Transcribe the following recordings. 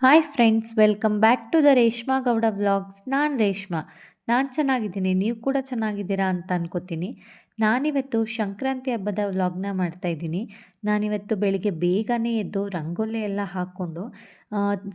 Hi friends, welcome back to the Reshma Gowda vlogs. ನಾನು ರೇಷ್ಮಾ. ನಾನು ಚೆನ್ನಾಗಿದ್ದೀನಿ, ನೀವು ಕೂಡ ಚೆನ್ನಾಗಿದ್ದೀರಾ ಅಂತ ಅನ್ಕೋತೀನಿ. ನಾನಿವತ್ತು ಸಂಕ್ರಾಂತಿ ಹಬ್ಬದ ವ್ಲಾಗ್ನ ಮಾಡ್ತಾಯಿದ್ದೀನಿ. ನಾನಿವತ್ತು ಬೆಳಿಗ್ಗೆ ಬೇಗನೆ ಎದ್ದು ರಂಗೋಲಿ ಎಲ್ಲ ಹಾಕ್ಕೊಂಡು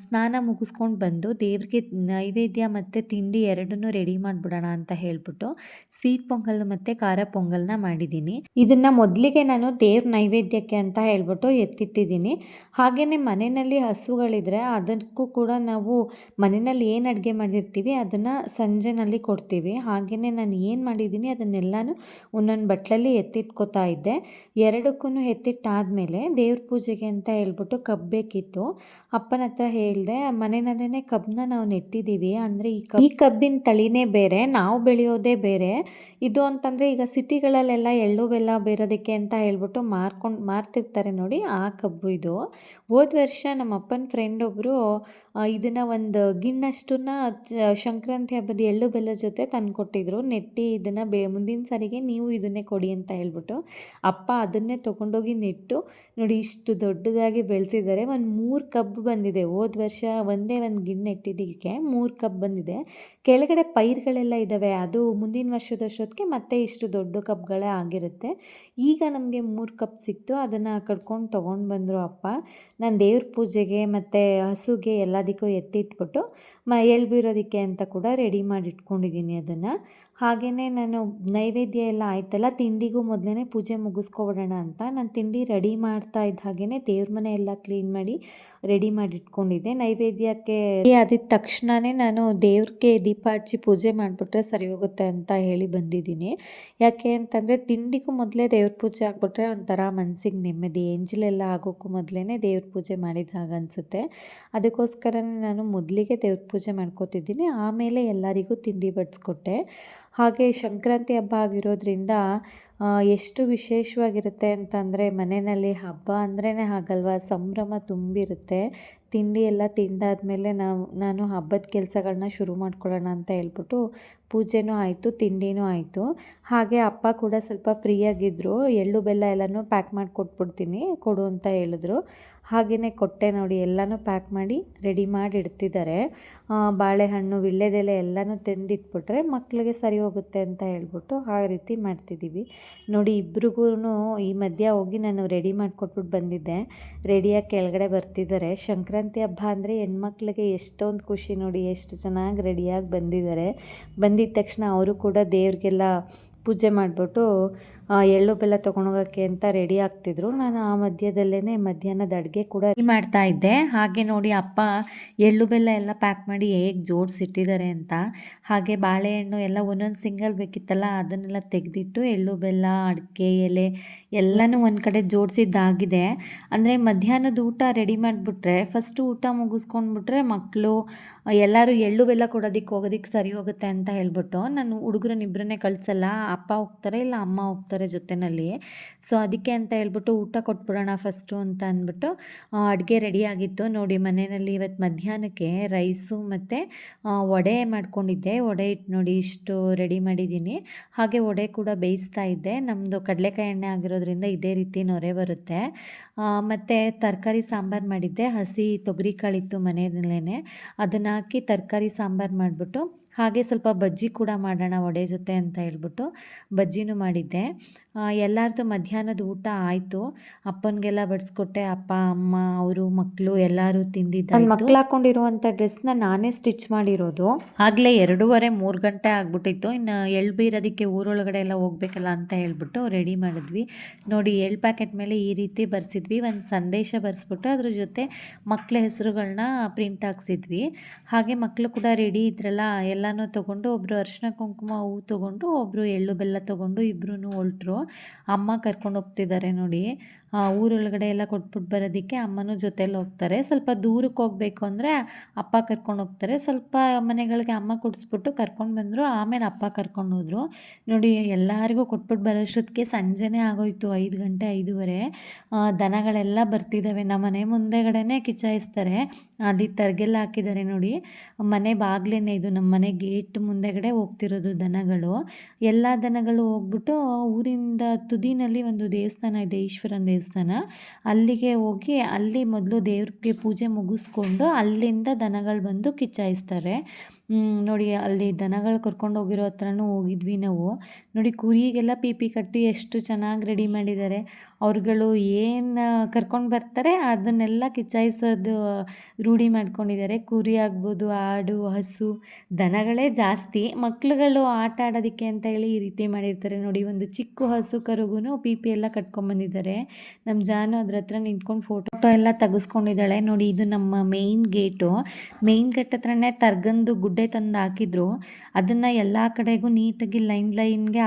ಸ್ನಾನ ಮುಗಿಸ್ಕೊಂಡು ಬಂದು ದೇವ್ರಿಗೆ ನೈವೇದ್ಯ ಮತ್ತು ತಿಂಡಿ ಎರಡನ್ನೂ ರೆಡಿ ಮಾಡಿಬಿಡೋಣ ಅಂತ ಹೇಳ್ಬಿಟ್ಟು ಸ್ವೀಟ್ ಪೊಂಗಲ್ ಮತ್ತು ಖಾರ ಪೊಂಗಲ್ನ ಮಾಡಿದ್ದೀನಿ. ಇದನ್ನು ಮೊದಲಿಗೆ ನಾನು ದೇವ್ರ ನೈವೇದ್ಯಕ್ಕೆ ಅಂತ ಹೇಳ್ಬಿಟ್ಟು ಎತ್ತಿಟ್ಟಿದ್ದೀನಿ. ಹಾಗೆಯೇ ಮನೆಯಲ್ಲಿ ಹಸುಗಳಿದ್ರೆ ಅದಕ್ಕೂ ಕೂಡ ನಾವು ಮನೆಯಲ್ಲಿ ಏನು ಅಡುಗೆ ಮಾಡಿರ್ತೀವಿ ಅದನ್ನು ಸಂಜೆನಲ್ಲಿ ಕೊಡ್ತೀವಿ. ಹಾಗೆಯೇ ನಾನು ಏನು ಮಾಡಿದ್ದೀನಿ ಅದನ್ನೆಲ್ಲನೂ ಒಂದೊಂದು ಬಟ್ಲಲ್ಲಿ ಎತ್ತಿಟ್ಕೋತಾ ಇದ್ದೆ. ಎರಡಕ್ಕೂ ಎತ್ತಿಟ್ಟಾದಮೇಲೆ ದೇವ್ರ ಪೂಜೆಗೆ ಅಂತ ಹೇಳ್ಬಿಟ್ಟು ಕಬ್ಬು ಬೇಕಿತ್ತು. ಅಪ್ಪನ ಹತ್ರ ಹೇಳಿದೆ, ಮನೆಯಲ್ಲೇ ಕಬ್ಬನ್ನ ನಾವು ನೆಟ್ಟಿದ್ದೀವಿ, ಅಂದರೆ ಈ ಕಬ್ಬಿನ ತಳಿನೇ ಬೇರೆ, ನಾವು ಬೆಳೆಯೋದೇ ಬೇರೆ. ಇದು ಅಂತಂದರೆ ಈಗ ಸಿಟಿಗಳಲ್ಲೆಲ್ಲ ಎಳ್ಳು ಬೆಲ್ಲ ಬೇರೋದಕ್ಕೆ ಅಂತ ಹೇಳ್ಬಿಟ್ಟು ಮಾರ್ತಿರ್ತಾರೆ ನೋಡಿ, ಆ ಕಬ್ಬು ಇದು. ಹೋದ ವರ್ಷ ನಮ್ಮ ಅಪ್ಪನ ಫ್ರೆಂಡ್ ಒಬ್ಬರು ಇದನ್ನು ಒಂದು ಗಿಣ್ಣಷ್ಟನ್ನ ಸಂಕ್ರಾಂತಿ ಹಬ್ಬದ ಎಳ್ಳು ಬೆಲ್ಲ ಜೊತೆ ತಂದುಕೊಟ್ಟಿದ್ರು. ನೆಟ್ಟಿ ಇದನ್ನು ಮುಂದಿನ ಸಾರಿಗೆ ನೀವು ಇದನ್ನೇ ಕೊಡಿ ಅಂತ ಹೇಳ್ಬಿಟ್ಟು ಅಪ್ಪ ಅದನ್ನೇ ತೊಗೊಂಡೋಗಿ ನೆಟ್ಟು ನೋಡಿ ಇಷ್ಟು ದೊಡ್ಡದಾಗಿ ಬೆಳೆಸಿದ್ದಾರೆ. ಒಂದು 3 ಕಬ್ಬು ಬಂದಿದೆ. ಹೋದ ವರ್ಷ ಒಂದೇ ಒಂದು ಗಿಣ್ಣು ನೆಟ್ಟಿದ್ದಕ್ಕೆ 3 ಕಬ್ಬು ಬಂದಿದೆ. ಕೆಳಗಡೆ ಪೈರುಗಳೆಲ್ಲ ಇದ್ದಾವೆ, ಅದು ಮುಂದಿನ ವರ್ಷದಷ್ಟೊತ್ತಿಗೆ ಮತ್ತೆ ಇಷ್ಟು ದೊಡ್ಡ ಕಬ್ಬುಗಳೇ ಆಗಿರುತ್ತೆ. ಈಗ ನಮಗೆ 3 ಕಪ್ ಸಿಕ್ತು, ಅದನ್ನು ಕಡ್ಕೊಂಡು ತೊಗೊಂಡು ಬಂದರು ಅಪ್ಪ. ನಾನು ದೇವ್ರ ಪೂಜೆಗೆ ಮತ್ತು ಹಸುಗೆ ಎಲ್ಲದಕ್ಕೂ ಎತ್ತಿಟ್ಬಿಟ್ಟು ಎಳ್ಳು ಬೀರೋದಕ್ಕೆ ಅಂತ ಕೂಡ ರೆಡಿ ಮಾಡಿ ಇಟ್ಕೊಂಡಿದ್ದೀನಿ ಅದನ್ನು. ಹಾಗೆಯೇ ನಾನು ನೈವೇದ್ಯ ಎಲ್ಲ ಆಯ್ತಲ್ಲ, ತಿಂಡಿಗೂ ಮೊದಲೇ ಪೂಜೆ ಮುಗಿಸ್ಕೊಬಿಡೋಣ ಅಂತ ನಾನು ತಿಂಡಿ ರೆಡಿ ಮಾಡ್ತಾ ಇದ್ದ ಹಾಗೆಯೇ ದೇವ್ರ ಮನೆ ಎಲ್ಲ ಕ್ಲೀನ್ ಮಾಡಿ ರೆಡಿ ಮಾಡಿ ಇಟ್ಕೊಂಡಿದ್ದೆ. ನೈವೇದ್ಯಕ್ಕೆ ಆದಿದ ತಕ್ಷಣವೇ ನಾನು ದೇವ್ರಿಗೆ ದೀಪ ಹಚ್ಚಿ ಪೂಜೆ ಮಾಡಿಬಿಟ್ರೆ ಸರಿ ಹೋಗುತ್ತೆ ಅಂತ ಹೇಳಿ ಬಂದಿದ್ದೀನಿ. ಯಾಕೆ ಅಂತಂದರೆ ತಿಂಡಿಗೂ ಮೊದಲೇ ದೇವ್ರ ಪೂಜೆ ಆಗಿಬಿಟ್ರೆ ಒಂಥರ ಮನಸ್ಸಿಗೆ ನೆಮ್ಮದಿ. ಎಂಜಲೆಲ್ಲ ಆಗೋಕ್ಕೂ ಮೊದಲೇ ದೇವ್ರ ಪೂಜೆ ಮಾಡಿದ ಹಾಗೆ ಅನಿಸುತ್ತೆ. ಅದಕ್ಕೋಸ್ಕರನೇ ನಾನು ಮೊದಲಿಗೆ ದೇವ್ರ ಪೂಜೆ ಮಾಡ್ಕೋತಿದ್ದೀನಿ, ಆಮೇಲೆ ಎಲ್ಲರಿಗೂ ತಿಂಡಿ ಬಡಿಸ್ಕೊಟ್ಟೆ. ಹಾಗೆ ಸಂಕ್ರಾಂತಿ ಹಬ್ಬ ಆಗಿರೋದ್ರಿಂದ ಎಷ್ಟು ವಿಶೇಷವಾಗಿರುತ್ತೆ ಅಂತಂದರೆ ಮನೆಯಲ್ಲಿ ಹಬ್ಬ ಅಂದ್ರೇ ಹಾಗಲ್ವ, ಸಂಭ್ರಮ ತುಂಬಿರುತ್ತೆ. ತಿಂಡಿ ಎಲ್ಲ ತಿಂದಾದ್ಮೇಲೆ ನಾನು ಹಬ್ಬದ ಕೆಲಸಗಳನ್ನ ಶುರು ಮಾಡ್ಕೊಳ್ಳೋಣ ಅಂತ ಹೇಳ್ಬಿಟ್ಟು ಪೂಜೆನೂ ಆಯಿತು, ತಿಂಡಿನೂ ಆಯಿತು. ಹಾಗೆ ಅಪ್ಪ ಕೂಡ ಸ್ವಲ್ಪ ಫ್ರೀಯಾಗಿದ್ದರು. ಎಳ್ಳು ಬೆಲ್ಲ ಎಲ್ಲನೂ ಪ್ಯಾಕ್ ಮಾಡಿ ಕೊಟ್ಬಿಡ್ತೀನಿ ಕೊಡು ಅಂತ ಹೇಳಿದ್ರು. ಹಾಗೆಯೇ ಕೊಟ್ಟೆ ನೋಡಿ, ಎಲ್ಲನೂ ಪ್ಯಾಕ್ ಮಾಡಿ ರೆಡಿ ಮಾಡಿ ಇಡ್ತಿದ್ದಾರೆ. ಬಾಳೆಹಣ್ಣು, ವೀಳ್ಯದೆಲೆ ಎಲ್ಲನೂ ತಂದಿಟ್ಬಿಟ್ರೆ ಮಕ್ಕಳಿಗೆ ಸರಿ ಹೋಗುತ್ತೆ ಅಂತ ಹೇಳ್ಬಿಟ್ಟು ಆ ರೀತಿ ಮಾಡ್ತಿದ್ದೀವಿ ನೋಡಿ. ಇಬ್ರಿಗೂ ಈ ಮಧ್ಯ ಹೋಗಿ ನಾನು ರೆಡಿ ಮಾಡಿಕೊಟ್ಬಿಟ್ಟು ಬಂದಿದ್ದೆ. ರೆಡಿಯಾಗಿ ಕೆಳಗಡೆ ಬರ್ತಿದ್ದಾರೆ. ಸಂಕ್ರಾಂತಿ ಹಬ್ಬ ಅಂದರೆ ಹೆಣ್ಮಕ್ಳಿಗೆ ಎಷ್ಟೊಂದು ಖುಷಿ ನೋಡಿ, ಎಷ್ಟು ಚೆನ್ನಾಗಿ ರೆಡಿಯಾಗಿ ಬಂದಿದ್ದಾರೆ. ಬಂದಿದ್ದ ತಕ್ಷಣ ಅವರು ಕೂಡ ದೇವ್ರಿಗೆಲ್ಲ ಪೂಜೆ ಮಾಡಿಬಿಟ್ಟು ಎಳ್ಳು ಬೆಲ್ಲ ತೊಗೊಂಡೋಗೋಕ್ಕೆ ಅಂತ ರೆಡಿ ಆಗ್ತಿದ್ರು. ನಾನು ಆ ಮಧ್ಯದಲ್ಲೇ ಮಧ್ಯಾಹ್ನದ ಅಡುಗೆ ಕೂಡ ರೆಡಿ ಮಾಡ್ತಾ ಇದ್ದೆ. ಹಾಗೆ ನೋಡಿ ಅಪ್ಪ ಎಳ್ಳು ಬೆಲ್ಲ ಎಲ್ಲ ಪ್ಯಾಕ್ ಮಾಡಿ ಹೇಗೆ ಜೋಡಿಸಿಟ್ಟಿದ್ದಾರೆ ಅಂತ. ಹಾಗೆ ಬಾಳೆಹಣ್ಣು ಎಲ್ಲ ಒಂದೊಂದು ಸಿಂಗಲ್ ಬೇಕಿತ್ತಲ್ಲ, ಅದನ್ನೆಲ್ಲ ತೆಗೆದಿಟ್ಟು ಎಳ್ಳು ಬೆಲ್ಲ, ಅಡಿಕೆ ಎಲೆ ಎಲ್ಲನೂ ಒಂದು ಕಡೆ ಜೋಡಿಸಿದ್ದಾಗಿದೆ. ಅಂದರೆ ಮಧ್ಯಾಹ್ನದ ಊಟ ರೆಡಿ ಮಾಡಿಬಿಟ್ರೆ ಫಸ್ಟು ಊಟ ಮುಗಿಸ್ಕೊಂಡ್ಬಿಟ್ರೆ ಮಕ್ಕಳು ಎಲ್ಲರೂ ಎಳ್ಳು ಬೆಲ್ಲ ಹೋಗೋದಕ್ಕೆ ಸರಿ ಹೋಗುತ್ತೆ ಅಂತ ಹೇಳ್ಬಿಟ್ಟು ನಾನು ಹುಡುಗರನ್ನಿಬ್ಬರನ್ನೇ ಕಳಿಸಲ್ಲ. ಅಪ್ಪ ಹೋಗ್ತಾರೆ, ಇಲ್ಲ ಅಮ್ಮ ಹೋಗ್ತಾರೆ ಜೊತೆಯಲ್ಲಿ. ಸೊ ಅದಕ್ಕೆ ಅಂತ ಹೇಳ್ಬಿಟ್ಟು ಊಟ ಕೊಟ್ಬಿಡೋಣ ಫಸ್ಟು ಅಂತ ಅಂದ್ಬಿಟ್ಟು ಅಡುಗೆ ರೆಡಿಯಾಗಿತ್ತು ನೋಡಿ. ಮನೆಯಲ್ಲಿ ಇವತ್ತು ಮಧ್ಯಾಹ್ನಕ್ಕೆ ರೈಸು ಮತ್ತು ವಡೆ ಮಾಡ್ಕೊಂಡಿದ್ದೆ. ವಡೆ ಇಟ್ಟು ನೋಡಿ ಇಷ್ಟು ರೆಡಿ ಮಾಡಿದ್ದೀನಿ. ಹಾಗೆ ವಡೆ ಕೂಡ ಬೇಯಿಸ್ತಾ ಇದ್ದೆ. ನಮ್ಮದು ಕಡಲೆಕಾಯಿ ಎಣ್ಣೆ ಆಗಿರೋದ್ರಿಂದ ಇದೇ ರೀತಿ ನೊರೆ ಬರುತ್ತೆ. ಮತ್ತು ತರಕಾರಿ ಸಾಂಬಾರು ಮಾಡಿದ್ದೆ. ಹಸಿ ತೊಗರಿಕಾಳಿತ್ತು ಮನೆಯಲ್ಲೇ, ಅದನ್ನು ಹಾಕಿ ತರಕಾರಿ ಸಾಂಬಾರು ಮಾಡಿಬಿಟ್ಟು ಹಾಗೆ ಸ್ವಲ್ಪ ಬಜ್ಜಿ ಕೂಡ ಮಾಡೋಣ ವಡೆ ಜೊತೆ ಅಂತ ಹೇಳ್ಬಿಟ್ಟು ಬಜ್ಜಿನೂ ಮಾಡಿದ್ದೆ. ಎಲ್ಲರದ್ದು ಮಧ್ಯಾಹ್ನದ ಊಟ ಆಯಿತು. ಅಪ್ಪನಿಗೆಲ್ಲ ಬಡಿಸ್ಕೊಟ್ಟೆ. ಅಪ್ಪ, ಅಮ್ಮ, ಅವರು, ಮಕ್ಕಳು ಎಲ್ಲರೂ ತಿಂದಿದ್ದು. ನನ್ನ ಮಕ್ಕಳು ಹಾಕ್ಕೊಂಡಿರುವಂಥ ಡ್ರೆಸ್ನ ನಾನೇ ಸ್ಟಿಚ್ ಮಾಡಿರೋದು. ಆಗಲೇ 2:30-3 ಗಂಟೆ ಆಗಿಬಿಟ್ಟಿತ್ತು. ಇನ್ನು ಎಳ್ಳು ಬೀರೋದಕ್ಕೆ ಊರೊಳಗಡೆ ಎಲ್ಲ ಹೋಗ್ಬೇಕಲ್ಲ ಅಂತ ಹೇಳ್ಬಿಟ್ಟು ರೆಡಿ ಮಾಡಿದ್ವಿ ನೋಡಿ. ಎಳ್ಳು ಪ್ಯಾಕೆಟ್ ಮೇಲೆ ಈ ರೀತಿ ಬರ್ಸಿದ್ವಿ, ಒಂದು ಸಂದೇಶ ಬರೆಸ್ಬಿಟ್ಟು ಅದ್ರ ಜೊತೆ ಮಕ್ಕಳ ಹೆಸರುಗಳನ್ನ ಪ್ರಿಂಟ್ ಹಾಕ್ಸಿದ್ವಿ. ಹಾಗೆ ಮಕ್ಕಳು ಕೂಡ ರೆಡಿ ಇದ್ರಲ್ಲ, ಎಲ್ಲನೂ ತೊಗೊಂಡು ಒಬ್ಬರು ಅರಿಶಿನ ಕುಂಕುಮ ಹೂವು ತೊಗೊಂಡು ಒಬ್ಬರು ಎಳ್ಳು ಬೆಲ್ಲ ತೊಗೊಂಡು ಇಬ್ಬರೂ ಹೊರಟ್ರು. ಅಮ್ಮ ಕರ್ಕೊಂಡು ಹೋಗ್ತಿದ್ದಾರೆ ನೋಡಿ. ಊರೊಳಗಡೆ ಎಲ್ಲ ಕೊಟ್ಬಿಟ್ಟು ಬರೋದಕ್ಕೆ ಅಮ್ಮನೂ ಜೊತೆಲಿ ಹೋಗ್ತಾರೆ. ಸ್ವಲ್ಪ ದೂರಕ್ಕೆ ಹೋಗಬೇಕು ಅಂದರೆ ಅಪ್ಪ ಕರ್ಕೊಂಡು ಹೋಗ್ತಾರೆ. ಸ್ವಲ್ಪ ಮನೆಗಳಿಗೆ ಅಮ್ಮ ಕೊಡಿಸ್ಬಿಟ್ಟು ಕರ್ಕೊಂಡು ಬಂದರು. ಆಮೇಲೆ ಅಪ್ಪ ಕರ್ಕೊಂಡು ಹೋದರು ನೋಡಿ. ಎಲ್ಲರಿಗೂ ಕೊಟ್ಬಿಟ್ಟು ಬರೋಷ್ಟೊತ್ತಿಗೆ ಸಂಜೆನೇ ಆಗೋಯ್ತು, 5 ಗಂಟೆ 5:30. ದನಗಳೆಲ್ಲ ಬರ್ತಿದ್ದಾವೆ. ನಮ್ಮ ಮನೆ ಮುಂದೆಗಡೆನೇ ಕಿಚಾಯಿಸ್ತಾರೆ. ಅಲ್ಲಿ ತರಗೆಲ್ಲ ಹಾಕಿದ್ದಾರೆ ನೋಡಿ. ಮನೆ ಬಾಗಿಲೇನೆ ಇದು, ನಮ್ಮ ಮನೆ ಗೇಟ್ ಮುಂದೆಗಡೆ ಹೋಗ್ತಿರೋದು ದನಗಳು. ಎಲ್ಲ ದನಗಳು ಹೋಗ್ಬಿಟ್ಟು ಊರಿಂದ ತುದಿನಲ್ಲಿ ಒಂದು ದೇವಸ್ಥಾನ ಇದೆ, ಈಶ್ವರನ ದೇವಸ್ಥಾನ. ಅಲ್ಲಿಗೆ ಹೋಗಿ ಅಲ್ಲಿ ಮೊದಲು ದೇವ್ರಿಗೆ ಪೂಜೆ ಮುಗಿಸ್ಕೊಂಡು ಅಲ್ಲಿಂದ ದನಗಳು ಬಂದು ಕಿಚ್ಚಾಯಿಸ್ತಾರೆ. ನೋಡಿ ಅಲ್ಲಿ ದನಗಳು ಕರ್ಕೊಂಡು ಹೋಗಿರೋ ಹತ್ರನೂ ಹೋಗಿದ್ವಿ ನಾವು. ನೋಡಿ ಕುರಿಗೆಲ್ಲ ಪೀಪಿ ಕಟ್ಟಿ ಎಷ್ಟು ಚೆನ್ನಾಗಿ ರೆಡಿ ಮಾಡಿದ್ದಾರೆ. ಅವ್ರುಗಳು ಏನು ಕರ್ಕೊಂಡು ಬರ್ತಾರೆ ಅದನ್ನೆಲ್ಲ ಕಿಚ್ಚಾಯಿಸೋದು ರೂಢಿ ಮಾಡ್ಕೊಂಡಿದ್ದಾರೆ. ಕುರಿ ಆಗ್ಬೋದು, ಆಡು, ಹಸು, ದನಗಳೇ ಜಾಸ್ತಿ. ಮಕ್ಳುಗಳು ಆಟ ಆಡೋದಕ್ಕೆ ಅಂತ ಹೇಳಿ ಈ ರೀತಿ ಮಾಡಿರ್ತಾರೆ ನೋಡಿ. ಒಂದು ಚಿಕ್ಕ ಹಸು ಕರುಗೂ ಪೀಪಿ ಎಲ್ಲ ಕಟ್ಕೊಂಡ್ಬಂದಿದ್ದಾರೆ. ನಮ್ಮ ಜಾನು ಅದ್ರ ಹತ್ರ ನಿಂತ್ಕೊಂಡು ಫೋಟೋ ಎಲ್ಲ ತೆಗೆಸ್ಕೊಂಡಿದ್ದಾಳೆ ನೋಡಿ. ಇದು ನಮ್ಮ ಮೇಯ್ನ್ ಗೇಟು. ಮೇಯ್ನ್ ಗೇಟ್ ಹತ್ರನೇ ತರ್ಗಂದು ಗುಡ್ಡೆ ತಂದು ಹಾಕಿದ್ರು. ಅದನ್ನು ಎಲ್ಲ ಕಡೆಗೂ ನೀಟಾಗಿ ಲೈನ್ಗೆ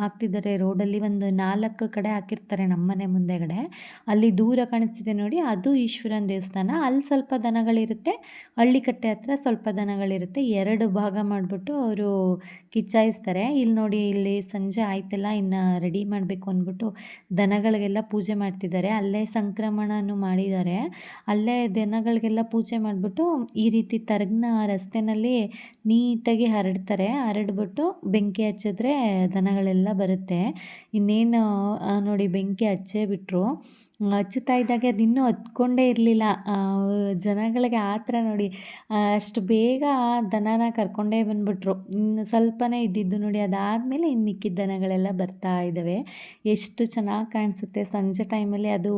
ಹಾಕ್ತಿದ್ದಾರೆ. ರೋಡಲ್ಲಿ ಒಂದು 4 ಕಡೆ ಹಾಕಿರ್ತಾರೆ ನಮ್ಮನೆ ಮುಂದೆಗಡೆ. ಅಲ್ಲಿ ದೂರ ಕಾಣಿಸ್ತಿದೆ ನೋಡಿ, ಅದು ಈಶ್ವರನ ದೇವಸ್ಥಾನ. ಅಲ್ಲಿ ಸ್ವಲ್ಪ ದನಗಳಿರುತ್ತೆ, ಹಳ್ಳಿಕಟ್ಟೆ ಹತ್ರ ಸ್ವಲ್ಪ ದನಗಳಿರುತ್ತೆ. 2 ಭಾಗ ಮಾಡಿಬಿಟ್ಟು ಅವರು ಕಿಚ್ಚಾಯಿಸ್ತಾರೆ. ಇಲ್ಲಿ ನೋಡಿ, ಇಲ್ಲಿ ಸಂಜೆ ಆಯ್ತಲ್ಲ, ಇನ್ನು ರೆಡಿ ಮಾಡಬೇಕು ಅಂದ್ಬಿಟ್ಟು ದನಗಳಿಗೆಲ್ಲ ಪೂಜೆ ಮಾಡ್ತಿದ್ದಾರೆ. ಅಲ್ಲೇ ಸಂಕ್ರಮಣನೂ ಮಾಡಿದ್ದಾರೆ. ಅಲ್ಲೇ ದನಗಳಿಗೆಲ್ಲ ಪೂಜೆ ಮಾಡಿಬಿಟ್ಟು ಈ ರೀತಿ ತರಗ್ನ ರಸ್ತೆನಲ್ಲಿ ನೀಟಾಗಿ ಹರಡ್ಬಿಟ್ಟು ಬೆಂಕಿ ಹಚ್ಚಿದ್ರೆ ದನಗಳೆಲ್ಲ ಬರುತ್ತೆ. ಇನ್ನೇನು ನೋಡಿ ಬೆಂಕಿ ಹಚ್ಚೇ ಬಿಟ್ಟರು. ಹಚ್ಚುತ್ತಾ ಇದ್ದಾಗೆ ಅದು ಇನ್ನೂ ಹತ್ಕೊಂಡೇ ಇರಲಿಲ್ಲ. ಜನಗಳಿಗೆ ಆ ಥರ ನೋಡಿ, ಅಷ್ಟು ಬೇಗ ದನನ ಕರ್ಕೊಂಡೇ ಬಂದುಬಿಟ್ರು. ಇನ್ನು ಸ್ವಲ್ಪನೇ ಇದ್ದಿದ್ದು ನೋಡಿ. ಅದಾದಮೇಲೆ ಇನ್ನು ಮಿಕ್ಕಿದ ದನಗಳೆಲ್ಲ ಬರ್ತಾ ಇದ್ದಾವೆ. ಎಷ್ಟು ಚೆನ್ನಾಗಿ ಕಾಣಿಸುತ್ತೆ ಸಂಜೆ ಟೈಮಲ್ಲಿ. ಅದು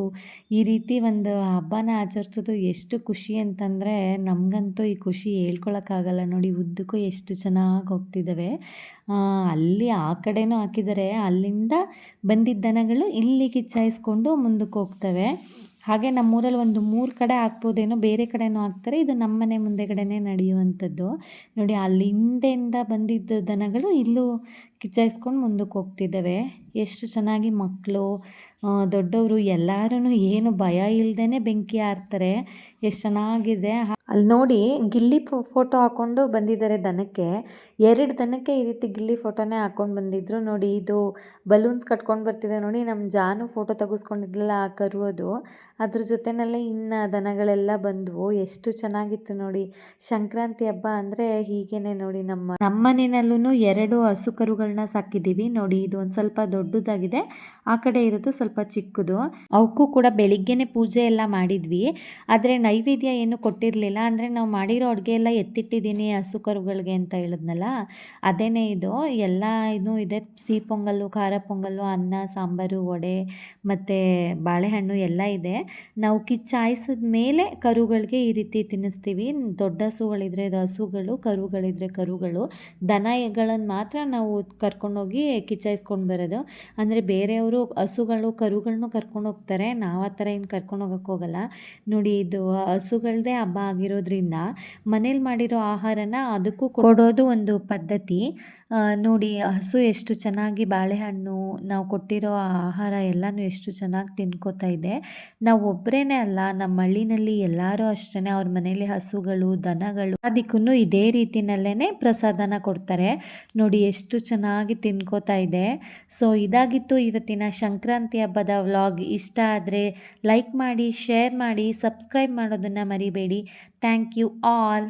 ಈ ರೀತಿ ಒಂದು ಹಬ್ಬನ ಆಚರಿಸೋದು ಎಷ್ಟು ಖುಷಿ ಅಂತಂದರೆ, ನಮಗಂತೂ ಈ ಖುಷಿ ಹೇಳ್ಕೊಳಕ್ಕಾಗಲ್ಲ ನೋಡಿ. ಉದ್ದಕ್ಕೂ ಎಷ್ಟು ಚೆನ್ನಾಗಿ ಹೋಗ್ತಿದ್ದಾವೆ. ಅಲ್ಲಿ ಆ ಕಡೆನೂ ಹಾಕಿದ್ದಾರೆ. ಅಲ್ಲಿಂದ ಬಂದಿದ್ದ ದನಗಳು ಇಲ್ಲಿ ಕಿಚ್ಚಾಯಿಸ್ಕೊಂಡು ಮುಂದಕ್ಕೆ ಹೋಗ್ತವೆ. ಹಾಗೆ ನಮ್ಮೂರಲ್ಲಿ ಒಂದು 3 ಕಡೆ ಹಾಕ್ಬೋದೇನೋ, ಬೇರೆ ಕಡೆನೂ ಹಾಕ್ತಾರೆ. ಇದು ನಮ್ಮ ಮನೆ ಮುಂದೆಗಡೆನೇ ನಡೆಯುವಂಥದ್ದು ನೋಡಿ. ಅಲ್ಲಿ ಹಿಂದೆಯಿಂದ ಬಂದಿದ್ದ ದನಗಳು ಇಲ್ಲೂ ಕಿಚ್ಚಾಯಿಸ್ಕೊಂಡು ಮುಂದಕ್ಕೆ ಹೋಗ್ತಿದ್ದಾವೆ. ಎಷ್ಟು ಚೆನ್ನಾಗಿ ಮಕ್ಕಳು, ದೊಡ್ಡವರು ಎಲ್ಲರೂ ಏನು ಭಯ ಇಲ್ಲದೇ ಬೆಂಕಿ ಹಾರ್ತಾರೆ. ಎಷ್ಟು ಚೆನ್ನಾಗಿದೆ. ಅಲ್ಲಿ ನೋಡಿ, ಗಿಲ್ಲಿ ಫೋಟೋ ಹಾಕ್ಕೊಂಡು ಬಂದಿದ್ದಾರೆ ದನಕ್ಕೆ. 2 ದನಕ್ಕೆ ಈ ರೀತಿ ಗಿಲ್ಲಿ ಫೋಟೋನೇ ಹಾಕ್ಕೊಂಡು ಬಂದಿದ್ರು ನೋಡಿ. ಇದು ಬಲೂನ್ಸ್ ಕಟ್ಕೊಂಡು ಬರ್ತಿದೆ ನೋಡಿ. ನಮ್ಮ ಜಾನು ಫೋಟೋ ತೆಗೆಸ್ಕೊಂಡಿದ್ಲಲ್ಲ ಆ ಕರು, ಅದ್ರ ಜೊತೆಯಲ್ಲೇ ಇನ್ನು ದನಗಳೆಲ್ಲ ಬಂದವು. ಎಷ್ಟು ಚೆನ್ನಾಗಿತ್ತು ನೋಡಿ. ಸಂಕ್ರಾಂತಿ ಹಬ್ಬ ಅಂದರೆ ಹೀಗೇನೆ ನೋಡಿ. ನಮ್ಮ ಮನೆಯಲ್ಲೂ 2 ಹಸು ಕರುಗಳನ್ನ ಸಾಕಿದ್ದೀವಿ ನೋಡಿ. ಇದು ಒಂದು ಸ್ವಲ್ಪ ದೊಡ್ಡದಾಗಿದೆ, ಆ ಕಡೆ ಇರೋದು ಸ್ವಲ್ಪ ಚಿಕ್ಕದು. ಅವಕ್ಕೂ ಕೂಡ ಬೆಳಿಗ್ಗೆನೆ ಪೂಜೆ ಎಲ್ಲ ಮಾಡಿದ್ವಿ. ಆದರೆ ನೈವೇದ್ಯ ಏನು ಕೊಟ್ಟಿರಲಿಲ್ಲ. ಅಂದರೆ ನಾವು ಮಾಡಿರೋ ಅಡುಗೆ ಎಲ್ಲ ಎತ್ತಿಟ್ಟಿದ್ದೀನಿ ಹಸು ಕರುಗಳಿಗೆ ಅಂತ ಹೇಳಿದ್ನಲ್ಲ, ಅದೇನೇ ಇದು. ಎಲ್ಲ ಇದು ಇದೆ. ಸಿಹಿ ಪೊಂಗಲ್ಲು, ಖಾರ ಪೊಂಗಲ್ಲು, ಅನ್ನ, ಸಾಂಬಾರು, ವಡೆ ಮತ್ತು ಬಾಳೆಹಣ್ಣು ಎಲ್ಲ ಇದೆ. ನಾವು ಕಿಚ್ಚಾಯಿಸಿದ ಮೇಲೆ ಕರುಗಳಿಗೆ ಈ ರೀತಿ ತಿನ್ನಿಸ್ತೀವಿ. ದೊಡ್ಡ ಹಸುಗಳಿದ್ರೆ ಅದು ಹಸುಗಳು, ಕರುಗಳಿದ್ರೆ ಕರುಗಳು. ದನಗಳನ್ನು ಮಾತ್ರ ನಾವು ಕರ್ಕೊಂಡೋಗಿ ಕಿಚ್ಚಾಯಿಸ್ಕೊಂಡು ಬರೋದು. ಅಂದರೆ ಬೇರೆಯವರು ಹಸುಗಳು, ಕರುಗಳನ್ನೂ ಕರ್ಕೊಂಡು ಹೋಗ್ತಾರೆ. ನಾವು ಆ ಥರ ಏನು ಕರ್ಕೊಂಡು ಹೋಗೋಕ್ಕೆ ಹೋಗಲ್ಲ ನೋಡಿ. ಇದು ಹಸುಗಳದೇ ಹಬ್ಬ ಆಗಿರೋದ್ರಿಂದ ಮನೇಲಿ ಮಾಡಿರೋ ಆಹಾರನ ಅದಕ್ಕೂ ಕೊಡೋದು ಒಂದು ಪದ್ಧತಿ ನೋಡಿ. ಹಸು ಎಷ್ಟು ಚೆನ್ನಾಗಿ ಬಾಳೆಹಣ್ಣು, ನಾವು ಕೊಟ್ಟಿರೋ ಆಹಾರ ಎಲ್ಲನೂ ಎಷ್ಟು ಚೆನ್ನಾಗಿ ತಿನ್ಕೋತಾ ಇದೆ. ನಾವು ಒಬ್ಬರೇ ಅಲ್ಲ, ನಮ್ಮ ಹಳ್ಳಿನಲ್ಲಿ ಎಲ್ಲರೂ ಅಷ್ಟೇ. ಅವ್ರ ಮನೇಲಿ ಹಸುಗಳು, ದನಗಳು ಅದಕ್ಕೂ ಇದೇ ರೀತಿನಲ್ಲೇ ಪ್ರಸಾದನ ಕೊಡ್ತಾರೆ ನೋಡಿ. ಎಷ್ಟು ಚೆನ್ನಾಗಿ ತಿನ್ಕೋತಾ ಇದೆ. ಸೊ ಇದಾಗಿತ್ತು ಇವತ್ತಿನ ಸಂಕ್ರಾಂತಿ ಹಬ್ಬದ ವ್ಲಾಗ್. ಇಷ್ಟ ಆದರೆ ಲೈಕ್ ಮಾಡಿ, ಶೇರ್ ಮಾಡಿ, ಸಬ್ಸ್ಕ್ರೈಬ್ ಮಾಡೋದನ್ನು ಮರಿಬೇಡಿ. Thank you all.